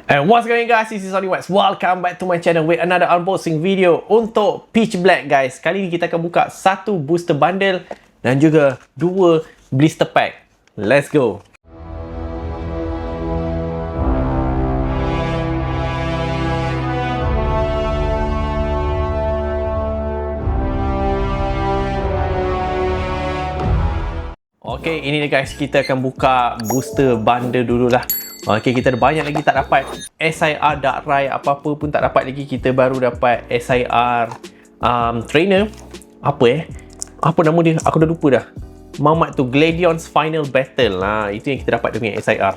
And what's going on guys, this is Oliwax. Welcome back to my channel with another unboxing video untuk Pitch Black guys. Kali ni kita akan buka satu booster bundle dan juga dua blister pack. Let's go. Okay, ini dia guys, kita akan buka booster bundle dululah. Okay, kita ada banyak lagi tak dapat SIR Darkrai, apa-apa pun tak dapat lagi. Kita baru dapat SIR trainer. Apa nama dia? Aku dah lupa dah. Mamat tu Gladion's Final Battle. Itu yang kita dapat dengan SIR.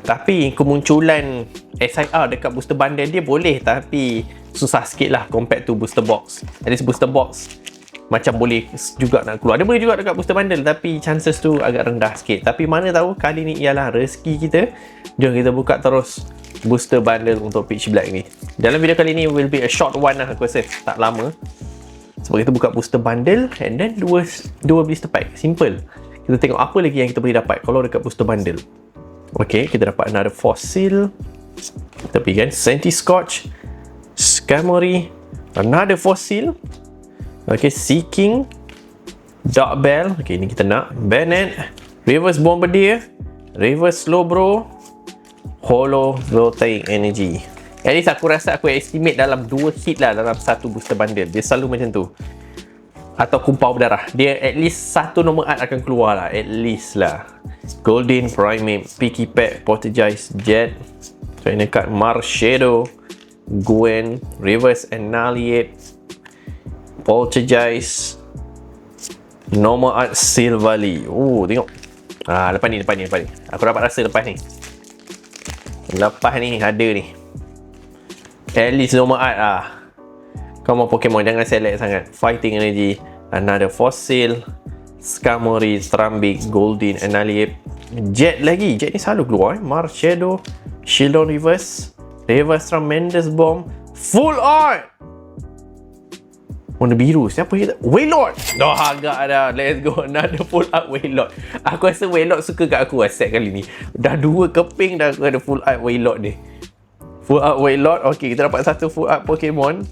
Tapi kemunculan SIR dekat booster bundle dia boleh, tapi susah sikit lah compared to booster box. At least booster box macam boleh juga nak keluar. Dia boleh juga dekat booster bundle, tapi chances tu agak rendah sikit. Tapi mana tahu kali ni ialah rezeki kita. Jom kita buka terus booster bundle untuk Pitch Black ni. Dalam video kali ni will be a short one lah, aku rasa tak lama. Sebab kita buka booster bundle and then dua blister pack. Simple. Kita tengok apa lagi yang kita boleh dapat kalau dekat booster bundle. Okay, kita dapat another fossil. Kita pergi kan Centiskorch, Skarmory, another fossil. Okay, Seeking, Dark Bell. Okay, ni kita nak. Bennett, Reverse Bombardier, Reverse Slowbro, Holo Voltaic Energy. At least aku rasa aku estimate dalam 2 hit lah dalam satu booster bundle. Dia selalu macam tu. Atau kumpau berdarah. Dia at least satu nombor art akan keluar lah. At least lah. Golden, Primeape, Picky Pet, Poltergeist, Jet, Trainer Card, Marshadow, Gwen, Reverse Annihilate, Poltergeist, Normal Art Silvally. Tengok. Lepas ni. Aku dapat rasa lepas ni. Lepas ni ada ni. At least Normal Art Come on Pokemon, jangan select sangat. Fighting Energy, another fossil, Skarmory, Trumbeak, Golden, Annihilate, Jet lagi. Jet ni selalu keluar. Marshadow, Shieldon Reverse, Reverse Tremendous Bomb, Full Art. Warna biru. Siapa kita? Wailord. Agak dah. Let's go. Another full art Wailord. Aku rasa Wailord suka kat aku set kali ni. Dah 2 keping dah aku ada full art Wailord ni. Full art Wailord. Okay, kita dapat satu full art Pokemon.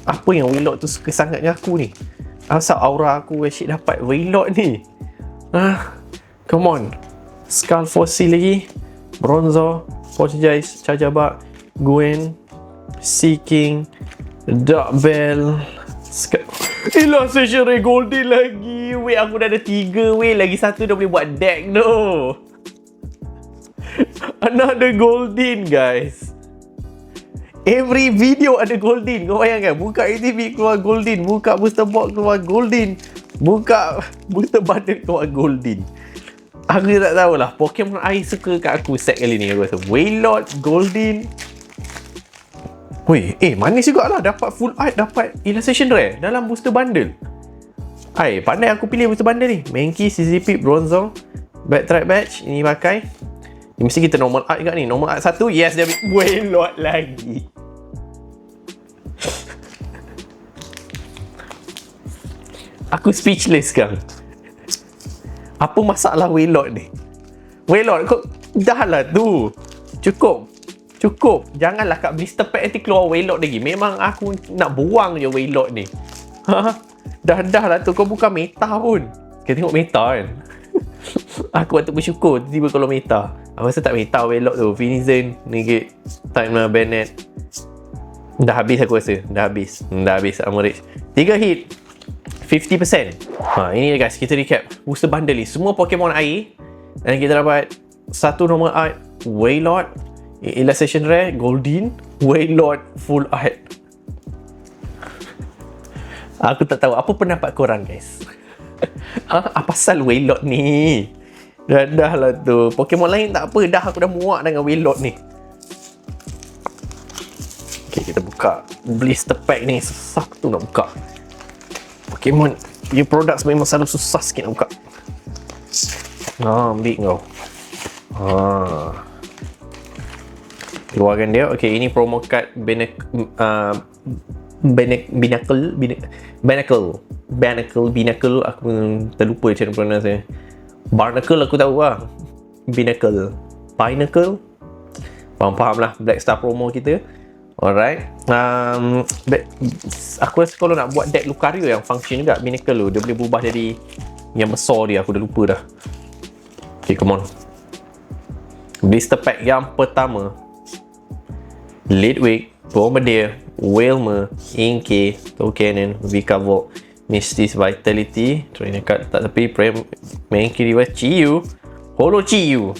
Apa yang Wailord tu suka sangat dengan aku ni? Asal aura aku asyik dapat Wailord ni. Come on. Skull Fossil lagi. Bronzor, Poltergeist, Charjabug, Gwen, Seeking, Dark Bell, Illustration Ray Golden lagi. Weh, aku dah ada 3 weh. Lagi satu dah boleh buat deck tu. Another Golden guys. Every video ada Golden. Kau bayangkan, buka ATV keluar Golden, buka booster box keluar Golden, buka booster bundle keluar Golden. Aku tak tahulah, Pokemon air suka kat aku set kali ni. Aku rasa Wailord, Golden. Weh, manis juga lah. Dapat full art, dapat illustration rare dalam booster bundle. Pandai aku pilih booster bundle ni. Mankey, Sizzlipede, Bronzong, Backtrack Batch. Ini pakai. Ini mesti kita normal art juga ni. Normal art 1. Yes, dia Wailord lagi. Aku speechless sekarang. Apa masalah Wailord ni? Wailord, kau dah lah tu. Cukup. Janganlah kat blister pack nanti keluar Wailord lagi. Memang aku nak buang je Wailord ni. Dah lah tu. Kau bukan meta pun. Kita tengok meta kan. Aku patut bersyukur tiba-tiba kalau meta. Aku rasa tak meta Wailord tu. Finizen, Nigate, Time Bennett. Dah habis aku rasa. Dah habis Amorex. 3 hit, 50%. Ini guys, kita recap booster bundle ni. Semua Pokemon air. Dan kita dapat satu normal art Wailord, illustration rare Golden, Wailord full art. Aku tak tahu apa pendapat korang guys. Apa pasal Wailord ni? Dah lah tu. Pokemon lain tak apa, dah aku dah muak dengan Wailord ni. Okay, kita buka blister pack ni. Susah tu nak buka. Pokemon punya products memang selalu susah sikit nak buka. Ambil kau. Keluarkan dia. Okay, ini promo card Binacle. Aku terlupa macam pronounce dia. Barnacle aku tahu lah. Binacle. Pinnacle. Faham lah Black Star promo kita. Alright. Aku rasa kalau nak buat deck Lucario yang function juga Pinnacle tu, dia boleh berubah jadi yang besar dia. Aku dah lupa dah. Okay, come on. Blister pack yang pertama, Litwick, Bombardier, Wilmer, Inkay, Toucannon, Vikavolt, Misty's Vitality, trainer card tak tepi, main kiri Chiyu, Holo Chiyu.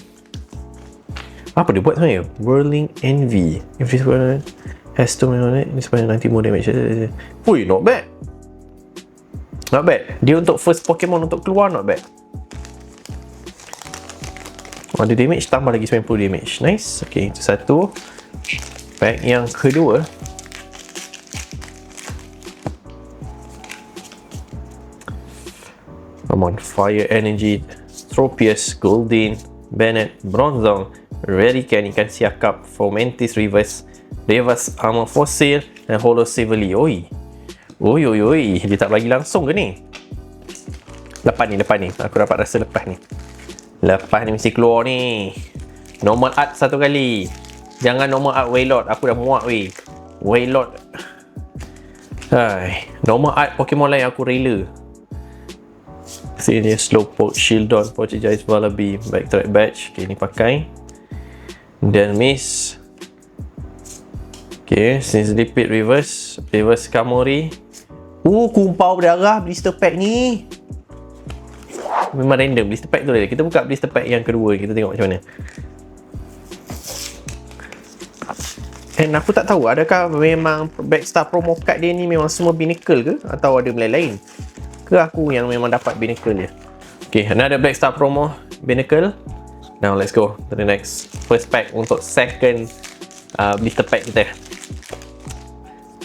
Apa dia buat sebenarnya? Whirling Envy. If this one has to on it, this one 90 more damage. Ui, not bad. Not bad. Dia untuk first Pokemon untuk keluar, not bad. Ada damage, tambah lagi 90 damage. Nice. Okay, itu satu. Pack yang kedua, come on. Fire Energy, Tropius, Goldeen, Bennett, Bronzong, Relican, Ikan Siakap, Fomantis Reverse, Armor Fossil, dan Holo Silverly. Oi, dia tak bagi langsung ke ni? Lepas ni aku dapat rasa lepas ni mesti keluar ni. Normal art satu kali, jangan normal art Wailord. Aku dah muak weh Wailord. Hai, normal art Pokemon lain aku rela. Sini Slowpoke, Shieldon, Poltergeist, Vullaby, Backtrack Badge. Okay, ni pakai. Dan Miss. Okay, Since Lipid Reverse Kamori. Kumpau berdarah blister pack ni. Memang random blister pack tu dia. Kita buka blister pack yang kedua, kita tengok macam mana. And aku tak tahu adakah memang Backstar promo card dia ni memang semua Pinnacle ke, atau ada lain-lain ke aku yang memang dapat Pinnacle dia. Okay, another Backstar promo Pinnacle. Now let's go to the next first pack untuk second blister pack kita.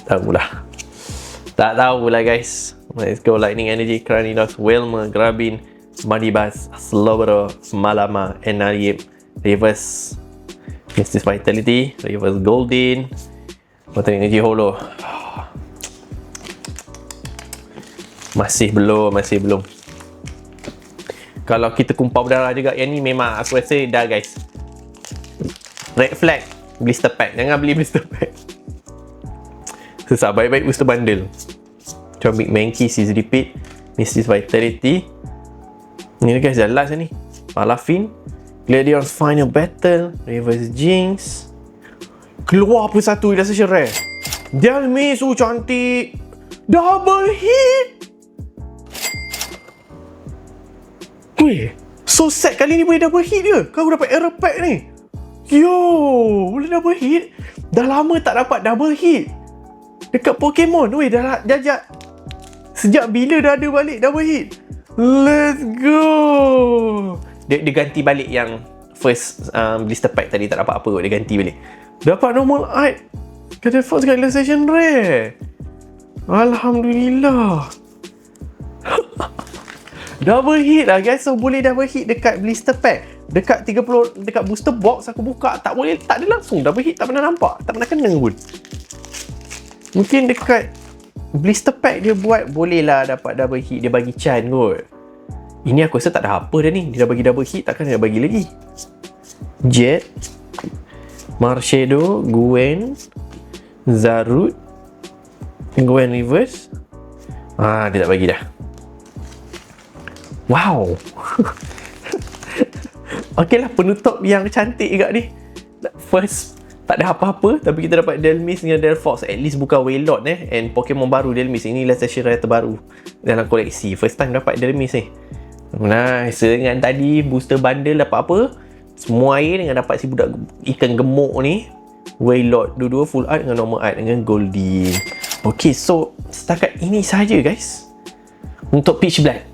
Tak tahulah guys. Let's go. Lightning Energy, Cranidos, Wilmer, Grabin, Madibas, Slowbro, Malama, Enariep, Reverse Misty's Vitality, Reverse Goldeen, Water Energy Holo. Masih belum. Kalau kita kumpau berdarah juga, yang ni memang aku rasa dah guys. Red flag blister pack. Jangan beli blister pack. Susah. Baik-baik booster bundle. Macam Big Mankey, Seize Repeat, Misty's Vitality. Ni guys, dah last ni. Palafin, Gladiol's Final Battle, Reverse Jinx. Keluar apa satu Illustration Rare. Delmis, cantik. Double hit. Weh, so sad kali ni boleh double hit ke? Kau dapat error pack ni. Yo, boleh double hit. Dah lama tak dapat double hit dekat Pokemon. Weh, dah jajak. Sejak bila dah ada balik double hit? Let's go. Dia ganti balik yang first blister pack tadi tak dapat apa kot. Dia ganti balik. Dapat normal art. Kata Fox kat Illustration Rare. Alhamdulillah. Double hit lah guys. So boleh double hit dekat blister pack. Dekat 30, dekat booster box aku buka, tak ada langsung double hit. Tak pernah nampak, tak pernah kena pun. Mungkin dekat blister pack dia buat boleh lah dapat double hit. Dia bagi chance kot. Ini aku rasa tak ada apa dah ni. Dia dah bagi double hit, takkan dia dah bagi lagi. Jet, Marshadow, Gwen, Zarud, Gwen Reverse. Dia tak bagi dah. Wow. Okey lah, penutup yang cantik juga ni. First, tak ada apa-apa, tapi kita dapat Delmis dengan Delphox. At least bukan Wailord and Pokemon baru Delmis. Ini Illustration Rare terbaru dalam koleksi. First time dapat Delmis ni. Nice. Dengan tadi booster bundle dapat apa? Semua air dengan dapat si budak ikan gemuk ni. Wailord, dua-dua full art dengan normal art dengan Goldeen. Okay, so setakat ini saja guys untuk Peach Black.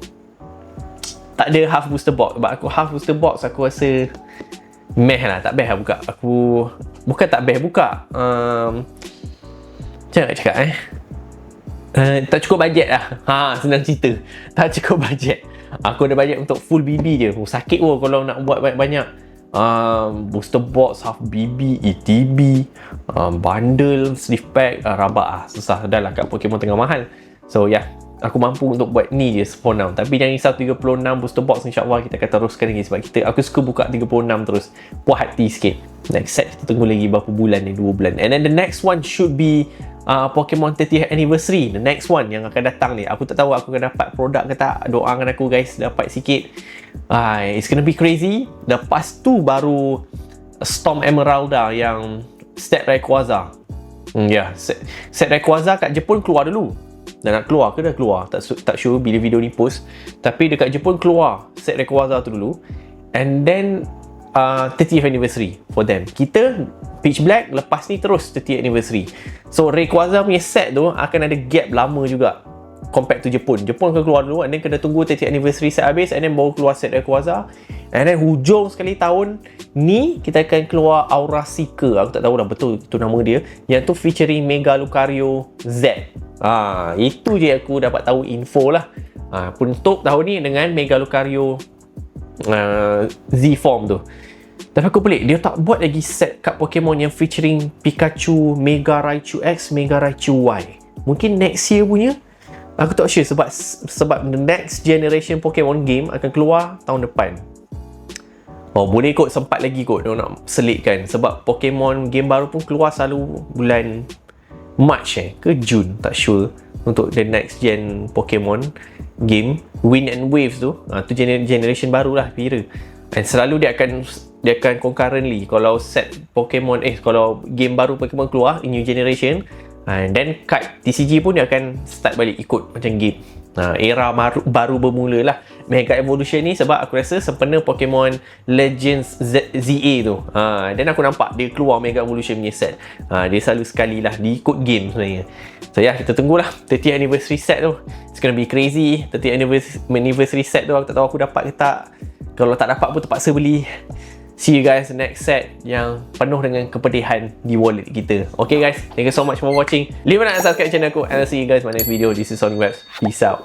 Tak ada half booster box. Sebab aku half booster box aku rasa meh lah, tak best lah buka. Aku bukan tak best buka, macam nak cakap tak cukup bajet lah. Senang cerita, tak cukup bajet. Aku ada bajet untuk full BB je. Sakit pun kalau nak buat banyak-banyak booster box, half BB, ETB, bundle, sleeve pack, rabak lah. Susah dah lah kat Pokemon tengah mahal. So yeah, aku mampu untuk buat ni je for now. Tapi jangan risau, 36 booster box insyaAllah kita akan teruskan lagi, sebab aku suka buka 36 terus, puas hati sikit. Next set kita tunggu lagi berapa bulan ni, 2 bulan. And then the next one should be Pokemon 30th anniversary. The next one yang akan datang ni, aku tak tahu aku akan dapat produk ke tak. Doakan aku guys dapat sikit. It's gonna be crazy. Lepas tu baru Storm Emeralda yang set Rayquaza. Set Rayquaza kat Jepun keluar dulu. Dah nak keluar ke dah keluar, tak sure bila video ni post. Tapi dekat Jepun keluar set Rayquaza tu dulu. And then 30th anniversary for them. Kita Peach Black, lepas ni terus 30th anniversary. So Rayquaza punya set tu akan ada gap lama juga compared to Jepun. Jepun akan keluar dulu, and then kena tunggu 30th anniversary set habis, and then baru keluar set Rayquaza. And then hujung sekali tahun ni kita akan keluar Aura Seeker. Aku tak tahu dah betul tu nama dia, yang tu featuring Mega Lucario Z. Itu je aku dapat tahu info lah. Untuk tahun ni dengan Mega Lucario Z form tu. Tapi aku pelik, dia tak buat lagi set kad Pokemon yang featuring Pikachu, Mega Raichu X, Mega Raichu Y. Mungkin next year punya. Aku tak sure, sebab the next generation Pokemon game akan keluar tahun depan. Boleh kot, sempat lagi kot dia nak selitkan, sebab Pokemon game baru pun keluar selalu bulan March ke Jun, tak sure, untuk the next gen Pokemon game. Wind and Waves tu, tu generation baru lah kira. And selalu dia akan concurrently, kalau set Pokemon kalau game baru Pokemon keluar in new generation, and then card TCG pun dia akan start balik ikut macam game. Era baru bermula lah Mega Evolution ni, sebab aku rasa sempena Pokemon Legends ZA tu, dan aku nampak dia keluar Mega Evolution punya set. Dia selalu sekali lah diikut game sebenarnya. So kita tunggulah 30th anniversary set tu. It's gonna be crazy. 30th anniversary set tu aku tak tahu aku dapat ke tak. Kalau tak dapat pun terpaksa beli. See you guys next set yang penuh dengan kepedihan di wallet kita. Okay guys, thank you so much for watching. Leave a like and subscribe channel aku, and I'll see you guys in my next video. This is Sonic Webs. Peace out.